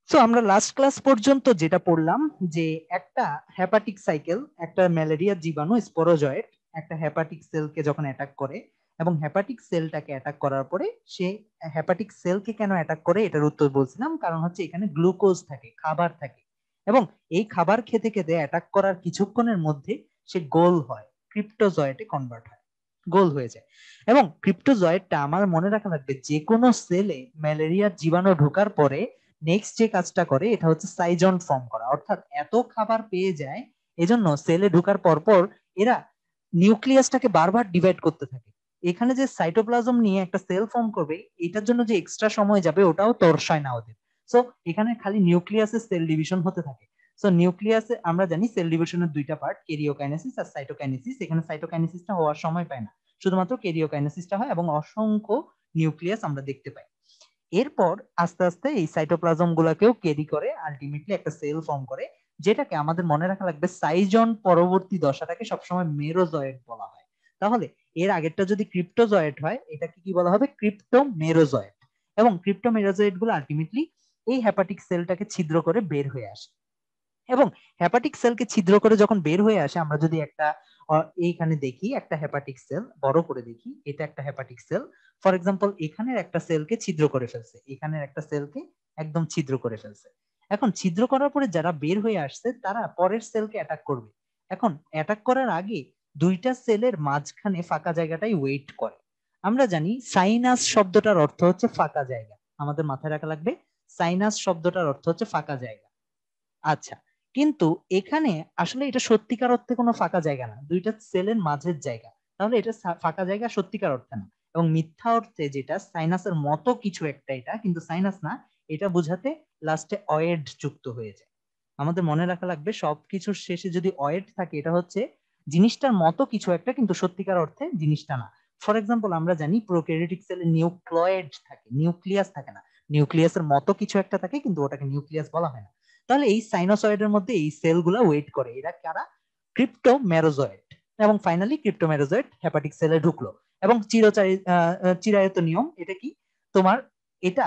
So আমরা last class পর্যন্ত যেটা পড়লাম যে একটা হেপাটিক সাইকেল, একটা ম্যালেরিয়া জীবাণু স্পোরোজয়েট একটা হেপাটিক সেলকে যখন অ্যাটাক করে এবং হেপাটিক সেলটাকে অ্যাটাক করার পরে সে হেপাটিক সেলকে কেন অ্যাটাক করে এটার উত্তর বলছিলাম, কারণ হচ্ছে এখানে গ্লুকোজ থাকে, খাবার থাকে, এবং এই খাবার খেতে খেতে অ্যাটাক করার কিছুক্ষণের মধ্যে সে গোল হয়, ক্রিপ্টোজয়েটে কনভার্ট হয়, গোল হয়ে যায়। এবং ক্রিপ্টোজয়েটটা আমার মনে রাখা লাগবে, যে কোনো সেলে ম্যালেরিয়ার জীবাণু ঢোকার পরে নেক্সট যে কাজটা করে এটা হচ্ছে সাইজন ফর্ম করা, অর্থাৎ এত খাবার পেয়ে যায় এজন্য সেলে ঢোকার পরপর এরা নিউক্লিয়াসটাকে বারবার ডিভাইড করতে থাকে। এখানে যে সাইটোপ্লাজম নিয়ে একটা সেল ফর্ম করবে, এটার জন্য যে এক্সট্রা সময় যাবে ওটাও তরসায় না ওদের। সো এখানে খালি নিউক্লিয়াসের সেল ডিভিশন হতে থাকে। সো নিউক্লিয়াসে আমরা জানি সেল ডিভিশনের দুইটা পার্ট, কেরিওকাইনেসিস আর সাইটোকাইনেসিস। এখানে সাইটোকাইনেসিসটা হওয়ার সময় পায় না, শুধুমাত্র কেরিওকাইনেসিসটা হয় এবং অসংখ্য নিউক্লিয়াস আমরা দেখতে পাই। এরপর আস্তে আস্তে এই সাইটোপ্লাজম গুলাকেও ক্যারি করে আলটিমেটলি একটা সেল ফর্ম করে, যেটাকে আমাদের মনে রাখা লাগবে সাইজন পরবর্তী দশাটাকে সবসময় মেরোজয়েট বলা হয়। তাহলে এর আগেরটা যদি ক্রিপ্টোজয়েট হয়, এটাকে কি বলা হবে? ক্রিপ্টোমেরোজয়েট। এবং ক্রিপ্টোমেরোজয়েট গুলো আলটিমেটলি এই হেপাটিক সেলটাকে ছিদ্র করে বের হয়ে আসে। এবং হেপাটিক সেলকে ছিদ্র করে যখন বের হয়ে আসে, আমরা যদি একটা এইখানে দেখি একটা হেপাটিক সেল, বড় করে দেখি, এটা একটা হেপাটিক সেল। ফর এক্সাম্পল এখানের একটা সেলকে ছিদ্র করে ফেলছে, এখানের একটা সেলকে একদম ছিদ্র করে ফেলছে। এখন ছিদ্র করার পরে যারা বের হয়ে আসছে তারা পরের সেলকে অ্যাটাক করবে। এখন অ্যাটাক করার আগে দুইটা সেলের মাঝখানে ফাঁকা জায়গাটাই ওয়েট করে। আমরা জানি সাইনাস শব্দটার অর্থ হচ্ছে ফাঁকা জায়গা, আমাদের মাথায় রাখা লাগবে সাইনাস শব্দটার অর্থ হচ্ছে ফাঁকা জায়গা। আচ্ছা, কিন্তু এখানে আসলে এটা সত্যিকার অর্থে কোনো ফাঁকা জায়গা না, দুইটা সেলের মাঝের জায়গা। তাহলে এটা ফাঁকা জায়গা সত্যিকার অর্থে না। এবং মিথ্যা অর্থে যেটা সাইনাসের মতো কিছু একটা, এটা কিন্তু সাইনাস না, এটা বোঝাতে লাস্টে অয়েড যুক্ত হয়ে যায়। আমাদের মনে রাখা লাগবে সবকিছুর শেষে যদি অয়েড থাকে, এটা হচ্ছে জিনিসটার মতো কিছু একটা, কিন্তু সত্যিকার অর্থে জিনিসটা না। ফর এক্সাম্পল আমরা জানি প্রোক্যারিওটিক সেলে নিউক্লয়েড থাকে, নিউক্লিয়াস থাকে না। নিউক্লিয়াসের মতো কিছু একটা থাকে কিন্তু ওটাকে নিউক্লিয়াস বলা হয় না। তাহলে এই সাইনোসয়েডের মধ্যে এই সেলগুলো ওয়েট করে, এরা কারা? ক্রিপ্টোমেরোজয়েট। এবং ফাইনালি ক্রিপ্টোমেরোজয়েট হেপাটিক সেলে ঢুকলো এবং চিরায়ত নিয়ম, এটা কি তোমার, এটা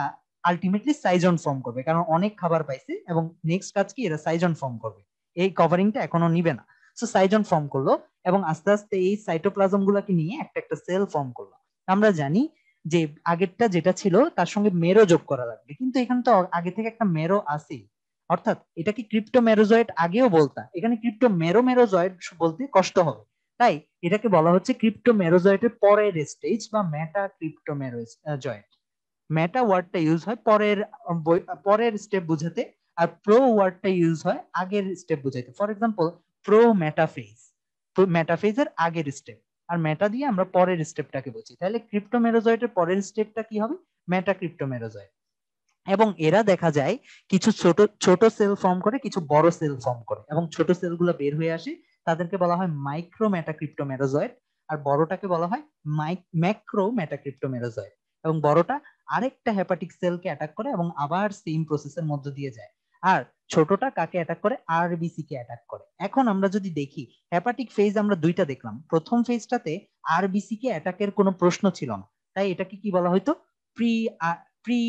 আলটিমেটলি সাইজন ফর্ম করবে, কারণ অনেক খাবার পাইছে এবং নেক্সট কাজ কি, এরা সাইজন ফর্ম করবে। এই কভারিংটা এখনো নিবে না। সো সাইজন ফর্ম করলো এবং আস্তে আস্তে এই সাইটোপ্লাজম গুলাকে নিয়ে একটা একটা সেল ফর্ম করলো। আমরা জানি যে আগেরটা যেটা ছিল তার সঙ্গে মেরো যোগ করা লাগবে, কিন্তু এখানে তো আগে থেকে একটা মেরো আছেই। অর্থাৎ এটা কি ক্রিপ্টোমেরোজয়েট আগেও বলতা, এখানে ক্রিপ্টোমেরোজয়েট বলতে কষ্ট হবে, তাই এটাকে বলা হচ্ছে ক্রিপ্টোমেরোজয়েটের পরের স্টেজ বা মেটা ক্রিপ্টোমেরোজয়েট। মেটা ওয়ার্ডটা ইউজ হয় পরের পরের স্টেপ বুঝাতে, আর প্রো ওয়ার্ডটা ইউজ হয় আগের স্টেপ বুঝাইতে। ফর এক্সাম্পল প্রো মেটাফেজ, মেটাফেজের আগের স্টেপ, আর মেটা দিয়ে আমরা পরের স্টেপটাকে বুঝি। তাহলে ক্রিপ্টোমেরোজয়েটের পরের স্টেপটা কি হবে? মেটা ক্রিপ্টোমেরোজয়েট। এবং এরা দেখা যায় কিছু ছোট ছোট সেল ফর্ম করে, কিছু বড় সেল ফর্ম করে, এবং ছোট সেলগুলো বের হয়ে আসে, তাদেরকে বলা হয় মাইক্রো মেটাক্রিপ্টোমেরোজয়েট। আর বড়টাকে বলা হয় ম্যাক্রো মেটাক্রিপ্টোমেরোজয়েট। এবং বড়টা আরেকটা হেপাটিক সেলকে অ্যাটাক করে এবং আবার সেম প্রসেসের মধ্য দিয়ে যায়। আর ছোটটা কাকে অ্যাটাক করে? আরবিসি কে অ্যাটাক করে। এখন আমরা যদি দেখি হেপাটিক ফেজ আমরা দুইটা দেখলাম, প্রথম ফেজটাতে আরবিসি কে অ্যাটাকের কোনো প্রশ্ন ছিল না, তাই এটাকে কি বলা হয়তো? Pre pre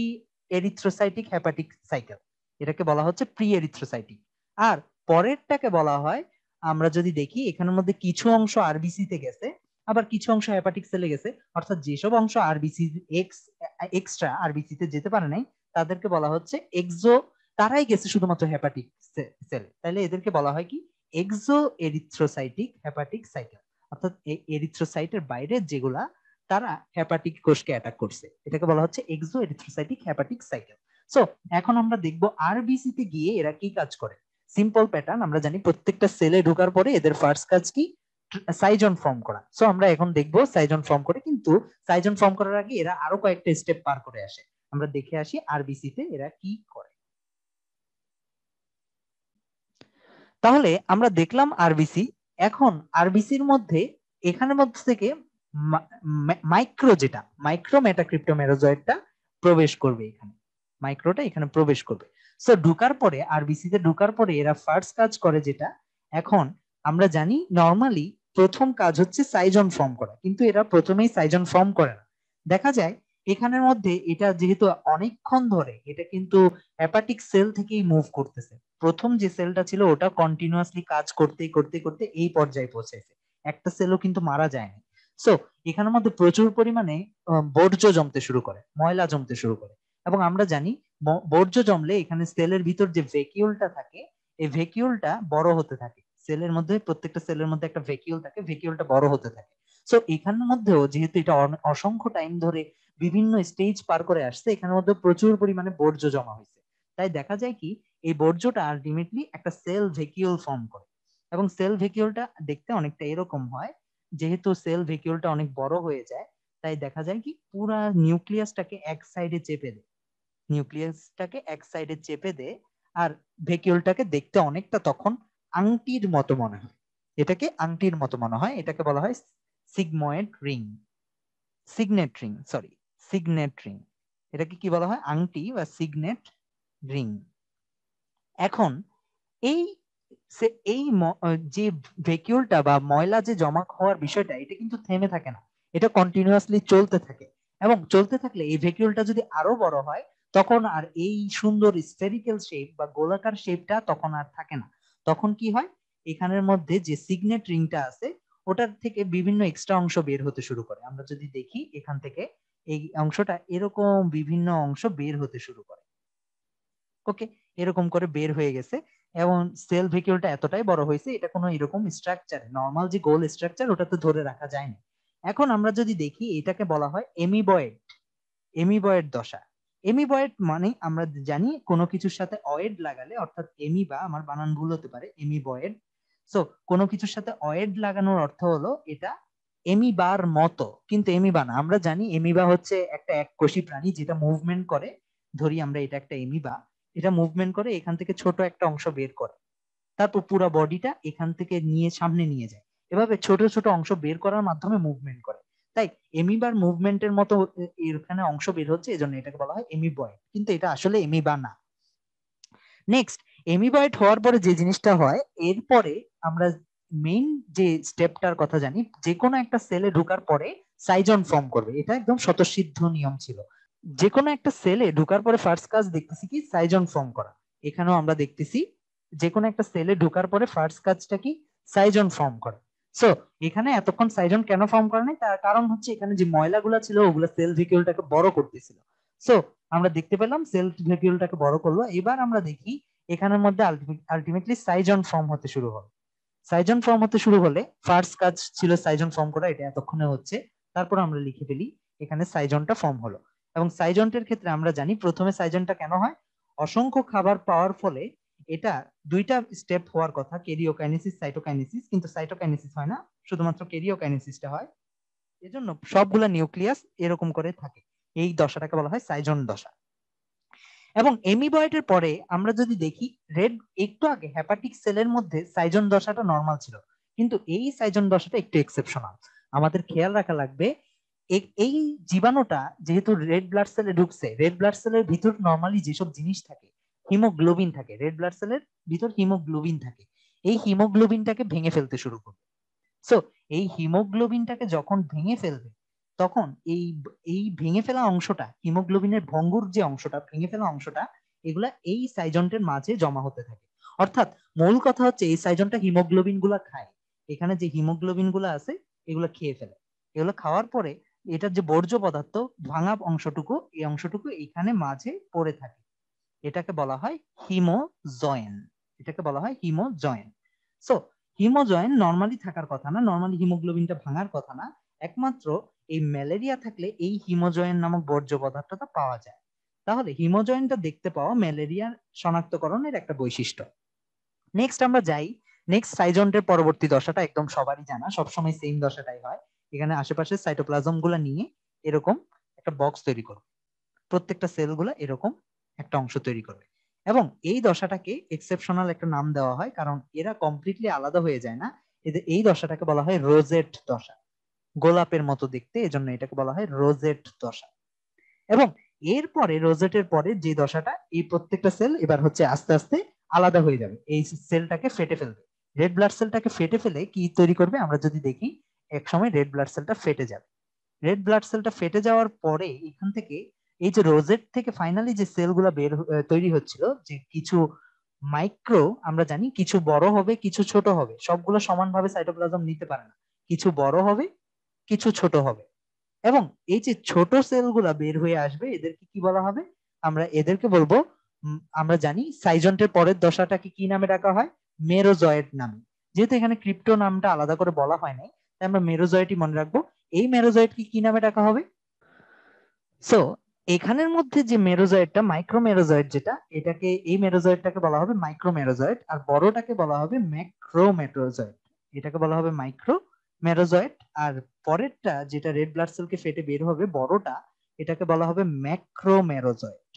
erythrocytic hepatic cycle, এটাকে বলা হচ্ছে প্রি এরিথ্রোসাইটিক। আর পরেরটাকে বলা হয়, আমরা যদি দেখি এখানের মধ্যে কিছু অংশ আরবিসি তে গেছে, আবার কিছু অংশ হেপাটিক সেলে গেছে, অর্থাৎ যেসব অংশ আরবিসি এক্সট্রা আরবিসি তে যেতে পারে নাই তাদেরকে বলা হচ্ছে এক্সো, তারাই গেছে শুধুমাত্র হেপাটিক সেলে, তাহলে এদেরকে বলা হয় কি? Exo erythrocytic hepatic cycle. অর্থাৎ এরিথ্রোসাইটের বাইরে যেগুলা, তারা হেপাটিক কোষকে অ্যাটাক করছে, এটাকে বলা হচ্ছে exo erythrocytic hepatic cycle. So এখন আমরা দেখবো আরবিসি তে গিয়ে এরা কি কাজ করে। সিম্পল প্যাটার্ন আমরা জানি, প্রত্যেকটা সেলে ঢোকার পরে এদের ফার্স্ট কাজ কি? সাইজন ফর্ম করা। সো আমরা এখন দেখবো সাইজন ফর্ম করে, কিন্তু সাইজন ফর্ম করার আগে এরা আরো কয়েকটা স্টেপ পার করে আসে। আমরা দেখে আসি আরবিসি তে এরা কি করে। তাহলে আমরা দেখলাম আরবিসি। এখন আরবিসির মধ্যে, এখানের মধ্যে থেকে মাইক্রো, যেটা মাইক্রো মেটাক্রিপ্টোমেরোজয়েটটা প্রবেশ করবে এখানে, মাইক্রোটা এখানে প্রবেশ করবে। সো ঢুকার পরে আরবিসি তে ঢুকার পরে এরা ফার্স্ট কাজ করে যেটা, এখন আমরা জানি নর্মালি প্রথম কাজ হচ্ছে সাইজন ফর্ম করা, কিন্তু এরা প্রথমেই সাইজন ফর্ম করে না। দেখা যায় এখানের মধ্যে এটা যেহেতু অনেকক্ষণ ধরে এটা কিন্তু হেপাটিক সেল থেকেই মুভ করতেছে, প্রথম যে সেলটা ছিল ওটা কন্টিনিউয়াসলি কাজ করতে করতে করতে এই পর্যায়ে পৌঁছেছে, একটা সেলও কিন্তু মারা যায়নি। সো এখানের মধ্যে প্রচুর পরিমাণে বর্জ্য জমতে শুরু করে, ময়লা জমতে শুরু করে। এবং আমরা জানি বর্জ্য জমলে এখানে সেলের ভিতর যে ভ্যাকিউলটা থাকে, এই ভ্যাকিউলটা বড় হতে থাকে, সেলের মধ্যে প্রত্যেকটা সেলের মধ্যে একটা ভ্যাকিউল থাকে, ভ্যাকিউলটা বড় হতে থাকে। সো এখানের মধ্যেও যেহেতু এটা অসংখ্য টাইম ধরে বিভিন্ন স্টেজ পার করে আসছে, এখানের মধ্যে প্রচুর পরিমাণে বর্জ্য জমা হয়েছে। তাই দেখা যায় কি এই বর্জ্যটা আলটিমেটলি একটা সেল ভ্যাকিউল ফর্ম করে। এবং সেল ভ্যাকিউলটা দেখতে অনেকটা এরকম হয়, যেহেতু সেল ভ্যাকিউলটা অনেক বড় হয়ে যায়, তাই দেখা যায় কি পুরা নিউক্লিয়াসটাকে এক সাইডে চেপে দেয়, নিউক্লিয়াসটাকে এক সাইডে চেপে দেয়। আর ভ্যাকিউলটাকে দেখতে অনেকটা তখন আংটির মতো মনে হয়, এটাকে আংটির মতো মনে হয়, এটাকে বলা হয় sigmoid ring, signet ring, sorry signet ring. এটাকে কি বলা হয়, আংটি বা সিগনেট রিং। এখন এই এই যে ভ্যাকিউলটা বা ময়লা যে জমা হওয়ার বিষয়টা, এটা কিন্তু থেমে থাকে না, এটা কন্টিনিউয়াসলি চলতে থাকে। এবং চলতে থাকলে এই ভ্যাকিউলটা যদি আরো বড় হয়, তখন আর এই সুন্দর স্ফেরিক্যাল শেপ বা গোলাকার শেপটা তখন আর থাকে না। তখন কি হয়, এখানের মধ্যে যে সিগনেট রিংটা আছে ওটার থেকে বিভিন্ন এক্সট্রা অংশ বের হতে শুরু করে। আমরা যদি দেখি এখান থেকে এই অংশটা এরকম বিভিন্ন অংশ বের হতে শুরু করে। ওকে, এরকম করে বের হয়ে গেছে। এবং সেল ভ্যাকিউলটা এতটাই বড় হয়েছে, এটা কোনো এরকম স্ট্রাকচার, নর্মাল যে গোল স্ট্রাকচার ওটা তো ধরে রাখা যায় না। এখন আমরা যদি দেখি এটাকে বলা হয় এমিবয়েড, এমিবয়েড দশা। এমিবয়েড মানে আমরা জানি কোনো কিছুর সাথে অয়েড লাগালে, অর্থাৎ এমিবা, আমার বানান ভুল হতে পারে, এমিবয়েড। সো কোনো কিছুর সাথে অয়েড লাগানোর অর্থ হলো এটা এমিবার মতো, কিন্তু এমিবা না। আমরা জানি এমিবা হচ্ছে একটা এককোষী প্রাণী যেটা মুভমেন্ট করে, ধরি আমরা এটা একটা এমিবা, এটা মুভমেন্ট করে এখান থেকে ছোট একটা অংশ বের করে, তারপর পুরো বডিটা এখান থেকে নিয়ে সামনে নিয়ে যায়, এভাবে ছোট ছোট অংশ বের করার মাধ্যমে মুভমেন্ট করে। তাই এমিবার মুভমেন্টের মতো এখানে অংশ বের হচ্ছে, এজন্য এটাকে বলা হয় এমিবয়েড, কিন্তু এটা আসলে এমিবা না। নেক্সট, এমিবয়েড হওয়ার পরে যে জিনিসটা হয়, এরপরে আমরা মেইন যে স্টেপটার কথা জানি, যে কোনো একটা সেলে ঢোকার পরে সাইজন ফর্ম করবে, এটা একদম স্বতঃসিদ্ধ নিয়ম ছিল। যে কোনো একটা সেলে ঢোকার পরে ফার্স্ট কাজ দেখতেছি কি সাইজন ফর্ম করা। এখানেও আমরা দেখতেছি যে কোনো একটা সেলে ঢোকার পরে ফার্স্ট কাজটা কি সাইজন ফর্ম করা। সো এখানে এতক্ষণ সাইজন কেন ফর্ম করে নাই, তার কারণ হচ্ছে এখানে যে ময়লাগুলো ছিল ওগুলো সেল ভ্যাকিউলটাকে বড় করতেছিল। সো আমরা দেখতে পেলাম সেল ভ্যাকিউলটাকে বড় করলো। এবার আমরা দেখি এখানের মধ্যে আলটিমেটলি সাইজন ফর্ম হতে শুরু হলো। সাইজন ফর্ম হতে শুরু হলে ফার্স্ট কাজ ছিল সাইজন ফর্ম করা, এটা এতক্ষণে হচ্ছে। তারপর আমরা লিখে ফেলি এখানে সাইজনটা ফর্ম হলো। এবং সাইজনটার ক্ষেত্রে আমরা জানি প্রথমে সাইজনটা কেন হয়, অসংখ্য খাবার পাওয়ার ফলে এটা দুইটা স্টেপ হওয়ার কথা, কেরিওকাইনেসিস সাইটোকাইনেসিস, কিন্তু সাইটোকাইনেসিস হয় না, শুধুমাত্র কেরিওকাইনেসিসটা হয়। এজন্য সবগুলা নিউক্লিয়াস এরকম করে থাকে, এই দশাটাকে বলা হয় সাইজন দশা। এবং এমিবয়েডের পরে আমরা যদি দেখি রেড, একটু আগে হেপাটিক সেলের মধ্যে সাইজন দশাটা নর্মাল ছিল, কিন্তু এই সাইজন দশাটা একটু এক্সেপশনাল। আমাদের খেয়াল রাখা লাগবে এই জীবাণুটা যেহেতু রেড ব্লাড সেলে ঢুকছে, রেড ব্লাড সেলের ভিতর নর্মালি যেসব জিনিস থাকে, হিমোগ্লোবিন থাকে, রেড ব্লাড সেলের ভিতর হিমোগ্লোবিন থাকে, এই হিমোগ্লোবিনটাকে ভেঙে ফেলতে শুরু করবে। সো এই হিমোগ্লোবিনটাকে যখন ভেঙে ফেলবে, তখন এই এই ভেঙে ফেলা অংশটা, হিমোগ্লোবিনের ভঙ্গুর যে অংশটা, ভেঙে ফেলা অংশটা, এগুলা এই সাইজনটের মাঝে জমা হতে থাকে। অর্থাৎ মূল কথা হচ্ছে এই সাইজনটা হিমোগ্লোবিন গুলা খায়, এখানে যে হিমোগ্লোবিন গুলা আছে এগুলা খেয়ে ফেলে। এগুলো খাওয়ার পরে এটার যে বর্জ্য পদার্থ, ভাঙা অংশটুকু, এই অংশটুকু এখানে মাঝে পড়ে থাকে, এটাকে বলা হয় হিমোজয়েন, এটাকে বলা হয় হিমোজয়েন। সো হিমোজয়েন নর্মালি থাকার কথা না, নর্মালি হিমোগ্লোবিনটা ভাঙার কথা না, একমাত্র এই ম্যালেরিয়া থাকলে এই হিমোজয়েন নামক বর্জ্য পদার্থটা পাওয়া যায়। তাহলে হিমোজয়েনটা দেখতে পাওয়া ম্যালেরিয়ার শনাক্তকরণের একটা বৈশিষ্ট্য। নেক্সট আমরা যাই, নেক্সট সাইজন্টের পরবর্তী দশাটা একদম সবারই জানা, সবসময় সেম দশাটাই হয়। এখানে আশেপাশে সাইটোপ্লাজম গুলা নিয়ে এরকম একটা বক্স তৈরি করবে, প্রত্যেকটা সেল গুলা এরকম একটা অংশ তৈরি করবে। এবং এই দশাটাকে এক্সেপশনাল একটা নাম দেওয়া হয়, কারণ এরা কমপ্লিটলি আলাদা হয়ে যায় না, এদের এই দশাটাকে বলা হয় রোজেট দশা, গোলাপের মতো দেখতে, এজন্য এটাকে বলা হয় রোজেট দশা। এবং এরপরে রোজেটের পরে যে দশাটা, এই প্রত্যেকটা সেল এবার হচ্ছে আস্তে আস্তে আলাদা হয়ে যাবে, এই সেলটাকে ফেটে ফেলবে। রেড ব্লাড সেলটাকে ফেটে ফেলে কি তৈরি করবে, আমরা যদি দেখি এক সময় রেড ব্লাড সেলটা ফেটে যাবে। রেড ব্লাড সেলটা ফেটে যাওয়ার পরে এখান থেকে এই যে রোজেট থেকে ফাইনালি যে সেলগুলো তৈরি হচ্ছিল, যে কিছু মাইক্রো, আমরা জানি কিছু বড় হবে কিছু ছোট হবে, সবগুলো সমানভাবে সাইটোপ্লাজম নিতে পারে না, কিছু বড় হবে কিছু ছোট হবে। এবং এই যে ছোট সেলগুলা বের হয়ে আসবে এদেরকে কি বলা হবে? আমরা এদেরকে বলবো, আমরা জানি সাইজন্টের পরের দশাটাকে কি নামে ডাকা হয়? মেরোজয়েড নামে। যেহেতু এখানে ক্রিপ্টো নামটা আলাদা করে বলা হয় নাই, তাই আমরা মেরোজয়েডই মনে রাখবো। এই মেরোজয়েডকে কি নামে ডাকা হবে? সো এখানের মধ্যে যে মেরোজয়েডটা, মাইক্রোমেরোজয়েড যেটা, এটাকে, এই মেরোজয়েডটাকে বলা হবে মাইক্রোমেরোজয়েড, আর বড়টাকে বলা হবে ম্যাক্রোমেরোজয়েড। এটাকে বলা হবে মাইক্রোমেরোজয়েড। আর পরেরটা যেটা রেড ব্লাড সেলকে ফেটে বের হবে বড়টা, এটাকে বলা হবে ম্যাক্রোমেরোজয়েড।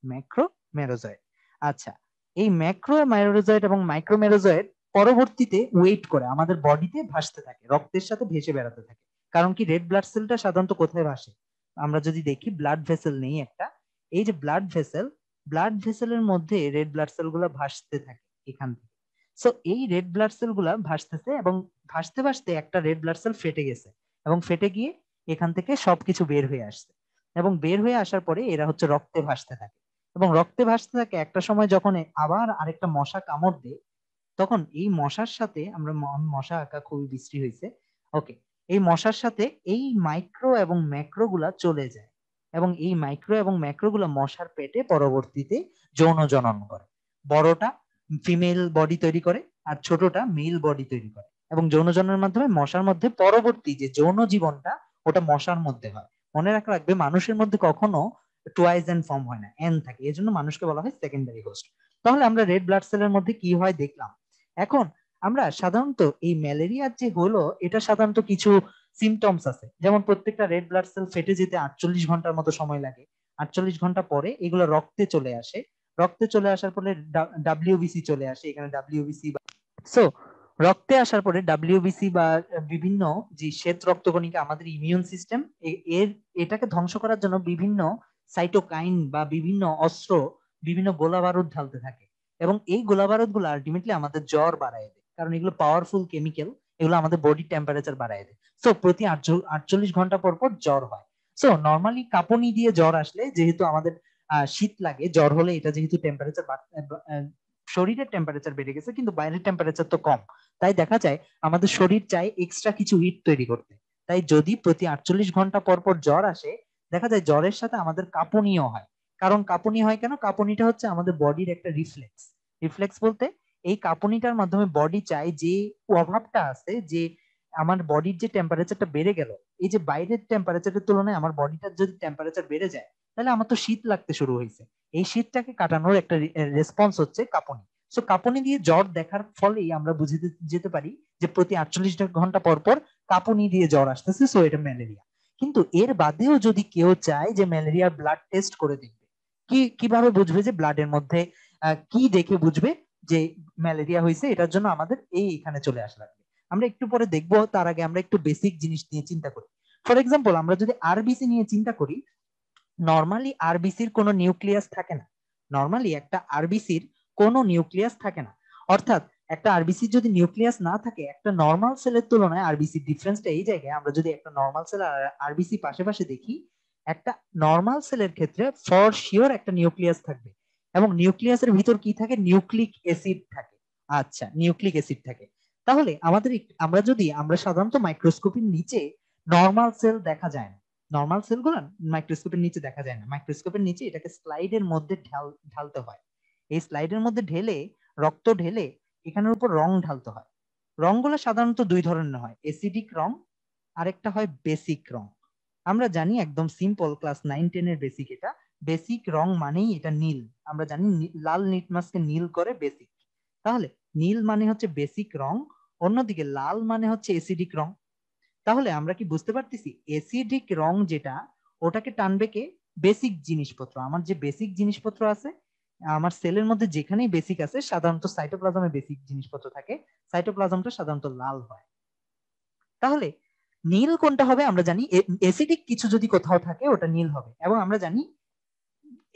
ম্যাক্রোমেরোজয়েড। আচ্ছা, এই ম্যাক্রোমেরোজয়েড এবং মাইক্রোমেরোজয়েড পরবর্তীতে ওয়েট করে আমাদের বডিতে ভাসতে থাকে, রক্তের সাথে ভেসে বেড়াতে থাকে। কারণ কি, রেড ব্লাড সেলটা সাধারণত কোথায় ভাসে? আমরা যদি দেখি ব্লাড ভেসেল নেই একটা, এই যে ব্লাড ভেসেলের মধ্যে রেড ব্লাড সেল গুলা ভাসতে থাকে এখান থেকে। সো এই রেড ব্লাড সেল গুলা ভাসতেছে এবং ভাসতে ভাসতে একটা রেড ব্লাড সেল ফেটে গেছে, এবং ফেটে গিয়ে এখান থেকে সবকিছু বের হয়ে আসছে। এবং বের হয়ে আসার পরে এরা হচ্ছে রক্তে ভাসতে থাকে, এবং রক্তে ভাসতে থাকে। একটা সময় যখন আবার আরেকটা মশা কামড় দেয়, তখন এই মশার সাথে মশা আঁকা খুবই বিশ্রী হয়েছে, ওকে, এই মশার সাথে এই মাইক্রো এবং ম্যাক্রো গুলা চলে যায়, এবং এই মাইক্রো এবং ম্যাক্রো গুলা মশার পেটে পরবর্তীতে যৌন জনন করে। বড়টা ফিমেল বডি তৈরি করে আর ছোটটা মেল বডি তৈরি করে, এবং যৌন জননের মাধ্যমে মশার মধ্যে পরবর্তী যে যৌন জীবনটা, ওটা মশার মধ্যে হয়। মনে রাখবে, মানুষের মধ্যে কখনো টুয়াইস এন ফর্ম হয় না, এন থাকে, এই জন্য মানুষকে বলা হয় সেকেন্ডারি হোস্ট। তাহলে আমরা রেড ব্লাড সেলের মধ্যে কি হয় দেখলাম। এখন আমরা সাধারণত এই ম্যালেরিয়ার যে হলো, এটা সাধারণত কিছু সিমটমস আছে, যেমন প্রত্যেকটা রেড ব্লাড সেল ফেটে যেতে 48 ঘন্টার মতো সময় লাগে। 48 ঘন্টা পরে এগুলো রক্তে চলে আসে, রক্তে চলে আসার পরে ডাব্লিউবিসি চলে আসে, এখানে ডাব্লিউবিসি। সো রক্তে আসার পরে ডাব্লিউবিসি বা বিভিন্ন যে শ্বেত রক্তকণিকা, আমাদের ইমিউন সিস্টেম এর এটাকে ধ্বংস করার জন্য বিভিন্ন সাইটোকাইন বা বিভিন্ন অস্ত্র, বিভিন্ন গোলা বারুদ ঢালতে থাকে। এবং এই গোলা বারুদ গুলো আলটিমেটলি আমাদের জ্বর বাড়ায় দেয়, কারণ এগুলো পাওয়ারফুল কেমিক্যাল, এগুলো আমাদের বডি টেম্পারেচার বাড়ায় দেয়। সো প্রতি 48 ঘন্টা পর পর জ্বর হয়। সো নর্মালি কাঁপুনি দিয়ে জ্বর আসলে, যেহেতু আমাদের শীত লাগে, জ্বর হলে এটা যেহেতু টেম্পারেচার, শরীরের টেম্পারেচার বেড়ে গেছে কিন্তু বাইরের টেম্পারেচার তো কম, তাই দেখা যায় আমাদের শরীর চায় এক্সট্রা কিছু হিট তৈরি করতে। তাই যদি প্রতি 48 ঘন্টা পর পর জ্বর আসে, দেখা যায় জ্বরের সাথে আমাদের কাঁপুনিও হয়। কারণ কাঁপুনি হয় কেন? কাঁপুনিটা হচ্ছে আমাদের বডির একটা রিফ্লেক্স। রিফ্লেক্স বলতে এই কাঁপুনিটার মাধ্যমে বডি চায় যে অভাবটা আছে, যে আমার বডির যে টেম্পারেচারটা বেড়ে গেল, এই যে বাইরের টেম্পারেচারের তুলনায় আমার বডিটার যদি টেম্পারেচার বেড়ে যায়, তাহলে আমার তো শীত লাগতে শুরু হয়েছে। এই শীতটাকে কাটানোর একটা রেসপন্স হচ্ছে কাঁপুনি। সো কাঁপুনি দিয়ে জ্বর দেখার ফলেই আমরা বুঝে যেতে পারি যে প্রতি 48 ঘন্টা পর পর কাঁপুনি দিয়ে জ্বর আসতেছে, সো এটা ম্যালেরিয়া। কিন্তু এর বাদেও যদি কেউ চায় যে ম্যালেরিয়ার ব্লাড টেস্ট করে দেখবে, কিভাবে বুঝবে যে ব্লাডের মধ্যে কি দেখে বুঝবে যে ম্যালেরিয়া হয়েছে? এটার জন্য আমাদের এখানে চলে আসা লাগবে। আমরা একটু পরে দেখবো, তার আগে আমরা একটু বেসিক জিনিস নিয়ে চিন্তা করি। ফর এক্সাম্পল, আমরা যদি আরবিসি নিয়ে চিন্তা করি, নর্মালি আরবিসির কোনো নিউক্লিয়াস থাকে না। নর্মালি একটা আরবিসির কোনো নিউক্লিয়াস থাকে না। অর্থাৎ একটা আরবিসির যদি নিউক্লিয়াস না থাকে, একটা নর্মাল সেলের তুলনায় আরবিসির ডিফারেন্সটা এই জায়গায়, আমরা যদি একটা নর্মাল সেল আর আরবিসি পাশে পাশে দেখি, একটা নর্মাল সেলের ক্ষেত্রে ফর শিওর একটা নিউক্লিয়াস থাকবে, এবং নিউক্লিয়াসের ভিতর কি থাকে? নিউক্লিক অ্যাসিড থাকে। আচ্ছা, নিউক্লিক অ্যাসিড থাকে। তাহলে আমরা সাধারণত মাইক্রোস্কোপের নিচে নর্মাল সেল দেখা যায় না। নর্মাল সেলগুলো মাইক্রোস্কোপের নিচে দেখা যায় না। মাইক্রোস্কোপের নিচে এটাকে স্লাইডের মধ্যে ঢালতে হয়। এই স্লাইডের মধ্যে ঢেলে, রক্ত ঢেলে এখানের উপর রং ঢালতে হয়। রংগুলো সাধারণত দুই ধরনের হয়, এসিডিক রং, আরেকটা হয় বেসিক রং। আমরা জানি একদম সিম্পল, ক্লাস 9-10 এর বেসিক এটা। বেসিক রং মানেই এটা নীল। আমরা জানি লাল লিটমাসকে নীল করে বেসিক। তাহলে নীল মানে হচ্ছে বেসিক রং, অন্যদিকে লাল মানে হচ্ছে এসিডিক রং। তাহলে আমরা কি বুঝতে পারতেছি? এসিডিক রং যেটা, ওটাকে টানবে কে? বেসিক জিনিসপত্র। আমার যে বেসিক জিনিসপত্র আছে, আমার সেলের মধ্যে যেখানেই বেসিক আছে, সাধারণত সাইটোপ্লাজমে বেসিক জিনিসপত্র থাকে, সাইটোপ্লাজমটা সাধারণত লাল হয়। তাহলে নীল কোনটা হবে? আমরা জানি এসিডিক কিছু যদি কোথাও থাকে, ওটা নীল হবে। এবং আমরা জানি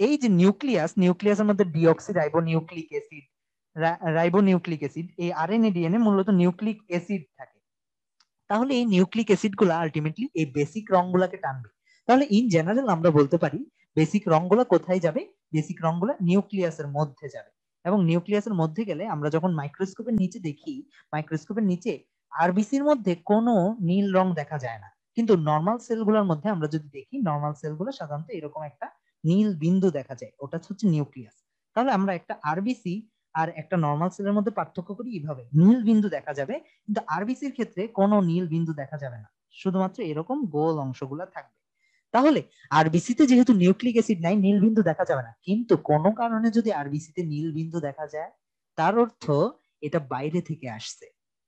এই যে নিউক্লিয়াসের মধ্যে ডিঅক্সি রাইবোনিউক্লিক অ্যাসিড, এই আরএনএ ডিএনএ মূলত নিউক্লিক অ্যাসিড থাকে। তাহলে এই নিউক্লিক অ্যাসিড গুলা আলটিমেটলি এই বেসিক রংগুলাকে টানবে। তাহলে ইন জেনারেল আমরা বলতে পারি বেসিক রংগুলা কোথায় যাবে? বেসিক রংগুলা নিউক্লিয়াসের মধ্যে যাবে। এবং নিউক্লিয়াসের মধ্যে গেলে আমরা যখন মাইক্রোস্কোপের নিচে দেখি, মাইক্রোস্কোপের নিচে আরবিসির মধ্যে কোনো নীল রং দেখা যায় না, কিন্তু নর্মাল সেলগুলোর মধ্যে আমরা যদি দেখি, নর্মাল সেলগুলো সাধারণত এরকম একটা নীল বিন্দু দেখা যায়, ওটা হচ্ছে নিউক্লিয়াস। তাহলে আমরা একটা আরবিসি আর একটা নর্মাল সেলের মধ্যে পার্থক্য করি এইভাবে, নীল বিন্দু দেখা যাবে, কিন্তু আরবিসির ক্ষেত্রে কোনো নীল বিন্দু দেখা যাবে না, শুধুমাত্র এরকম গোল অংশগুলো থাকবে। তাহলে আরবিসিতে যেহেতু নিউক্লিক অ্যাসিড নাই, নীল বিন্দু দেখা যাবে না, কিন্তু কোনো কারণে যদি আরবিসিতে নীল বিন্দু দেখা যায়, তার অর্থ এটা বাইরে থেকে আসছে,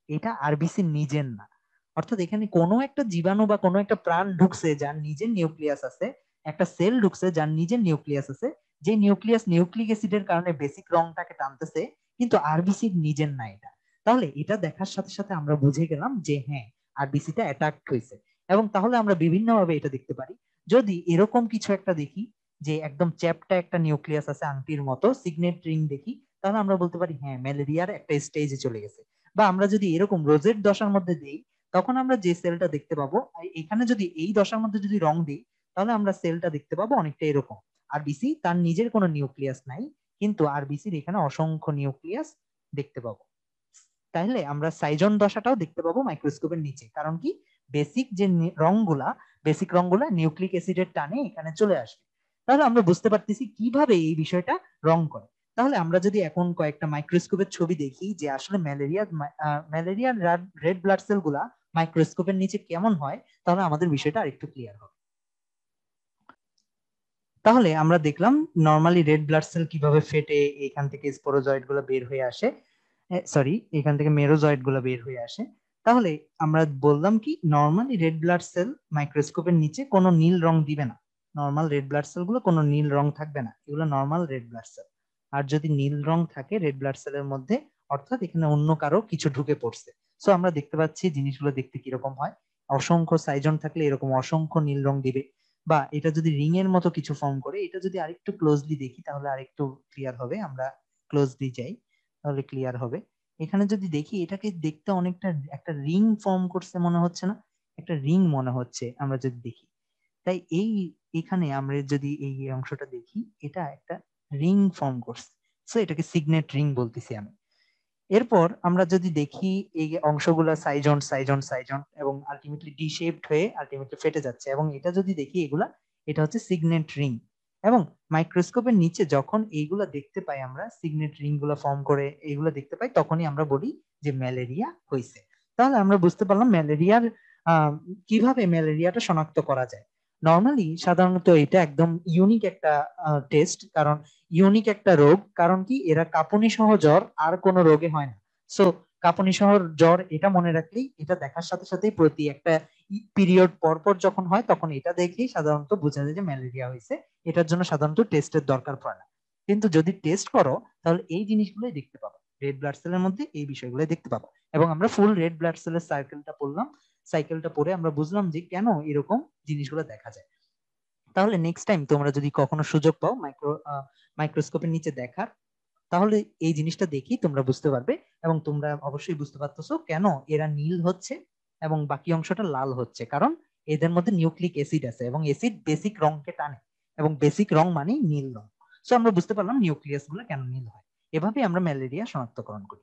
এটা আরবিসি নিজের না। অর্থাৎ এখানে কোনো একটা জীবাণু বা কোনো একটা প্রাণ ঢুকছে যার নিজের নিউক্লিয়াস আছে, একটা সেল ঢুকছে যার নিজের নিউক্লিয়াস আছে, যে নিউক্লিয়াস নিউক্লিক অ্যাসিডের কারণে বেসিক রংটাকে টানতেছে, কিন্তু আরবিসির নিজের না এটা। তাহলে এটা দেখার সাথে সাথে আমরা বুঝে গেলাম যে হ্যাঁ, আরবিসিটা অ্যাটাক হয়েছে। এবং তাহলে আমরা বিভিন্ন ভাবে এটা দেখতে পারি। যদি এরকম কিছু একটা দেখি যে একদম চ্যাপ্টা একটা নিউক্লিয়াস আছে আংটির মতো, সিগনেট রিং দেখি, তাহলে আমরা বলতে পারি হ্যাঁ, ম্যালেরিয়ার একটা স্টেজে চলে গেছে। বা আমরা যদি এরকম রোজেট দশার মধ্যে দিই, তখন আমরা যে সেলটা দেখতে পাবো, এখানে যদি এই দশার মধ্যে যদি রং দিই, তাহলে আমরা সেলটা দেখতে পাবো অনেকটা এরকম। আরবিসি তার নিজের কোনো নিউক্লিয়াস নাই, কিন্তু আরবিসির এখানে অসংখ্য নিউক্লিয়াস দেখতে পাবো। তাহলে আমরা সাইজন দশাটাও দেখতে পাবো মাইক্রোস্কোপের নিচে, কারণ কি বেসিক যে রংগুলা, বেসিক রংগুলা নিউক্লিক অ্যাসিডের টানে এখানে চলে আসবে। তাহলে আমরা বুঝতে পারতেছি কিভাবে এই বিষয়টা রং করে। তাহলে আমরা যদি এখন কয়েকটা মাইক্রোস্কোপের ছবি দেখি যে আসলে ম্যালেরিয়ার রেড ব্লাড সেল গুলা মাইক্রোস্কোপের নিচে কেমন হয়, তাহলে আমাদের বিষয়টা আরেকটু ক্লিয়ার হবে। তাহলে আমরা দেখলাম নর্মালি রেড ব্লাড সেল কিভাবে ফেটে এখান থেকে স্পোরোজয়েড গুলো বের হয়ে আসে, সরি, এখান থেকে মেরোজয়েড গুলো বের হয়ে আসে। তাহলে আমরা বললাম কি নর্মালি রেড ব্লাড সেল মাইক্রোস্কোপের নিচে কোনো নীল রং দিবে না, নর্মাল রেড ব্লাড সেল গুলো কোনো নীল রং থাকবে না, এগুলো নর্মাল রেড ব্লাড সেল। আর যদি নীল রং থাকে রেড ব্লাড সেলের মধ্যে, অর্থাৎ এখানে অন্য কারো কিছু ঢুকে পড়ছে। সো আমরা দেখতে পাচ্ছি জিনিসগুলো দেখতে কিরকম হয়। অসংখ্য সাইজন থাকলে এরকম অসংখ্য নীল রং দিবে। বা এটা যদি রিং এর মতো কিছু ফর্ম করে, এটা যদি আরেকটু ক্লোজলি দেখি তাহলে আরেকটু ক্লিয়ার হবে, আমরা ক্লোজলি যাই তাহলে ক্লিয়ার হবে। এখানে যদি দেখি এটাকে দেখতে অনেকটা একটা রিং ফর্ম করছে মনে হচ্ছে না? একটা রিং মনে হচ্ছে আমরা যদি দেখি। তাই এখানে আমরা যদি এই অংশটা দেখি, এটা একটা রিং ফর্ম করছে, সো এটাকে সিগনেট রিং বলতেছি আমি। এরপর আমরা যদি দেখি এই অংশগুলা সাইজন সাইজন সাইজন এবং আলটিমেটলি ডি শেপড হয়ে আলটিমেটলি ফেটে যাচ্ছে, এবং এটা যদি দেখি এগুলা, এটা হচ্ছে সিগনেট রিং। এবং মাইক্রোস্কোপের নিচে যখন এইগুলা দেখতে পাই, আমরা সিগনেট রিং গুলা ফর্ম করে এইগুলা দেখতে পাই, তখনই আমরা বলি যে ম্যালেরিয়া হয়েছে। তাহলে আমরা বুঝতে পারলাম ম্যালেরিয়ার কিভাবে ম্যালেরিয়াটা শনাক্ত করা যায়। নর্মালি সাধারণত এটা একদম ইউনিক একটা টেস্ট, কারণ ইউনিক একটা রোগ, কারণ কি এরা কাঁপুনি সহ জ্বর আর কোনো রোগে হয় না। সো কাঁপুনি সহ জ্বর এটা মনে রাখলেই, এটা দেখার সাথে সাথেই প্রতি একটা পিরিয়ড পর পর যখন হয় তখন এটা দেখলেই সাধারণত বোঝা যায় যে ম্যালেরিয়া হয়েছে। এটার জন্য সাধারণত টেস্টের দরকার পড়ে না, কিন্তু যদি টেস্ট করো তাহলে এই জিনিসগুলোই দেখতে পাবো, রেড ব্লাড সেলের মধ্যে এই বিষয়গুলোই দেখতে পাবো। এবং আমরা ফুল রেড ব্লাড সেলের সাইকেলটা পড়লাম, সাইকেলটা পড়ে আমরা বুঝলাম যে কেন এরকম জিনিসগুলো দেখা যায়। তাহলে নেক্সট টাইম তোমরা যদি কখনো সুযোগ পাও মাইক্রোস্কোপের নিচে দেখার, তাহলে এই জিনিসটা দেখি তোমরা বুঝতে পারবে। এবং তোমরা অবশ্যই বুঝতে পারতেছো কেন এরা নীল হচ্ছে এবং বাকি অংশটা লাল হচ্ছে, কারণ এদের মধ্যে নিউক্লিক অ্যাসিড আছে এবং অ্যাসিড বেসিক রংকে টানে, এবং বেসিক রং মানেই নীল রং। সো আমরা বুঝতে পারলাম নিউক্লিয়াস গুলো কেন নীল হয়। এভাবে আমরা ম্যালেরিয়া শনাক্তকরণ করি।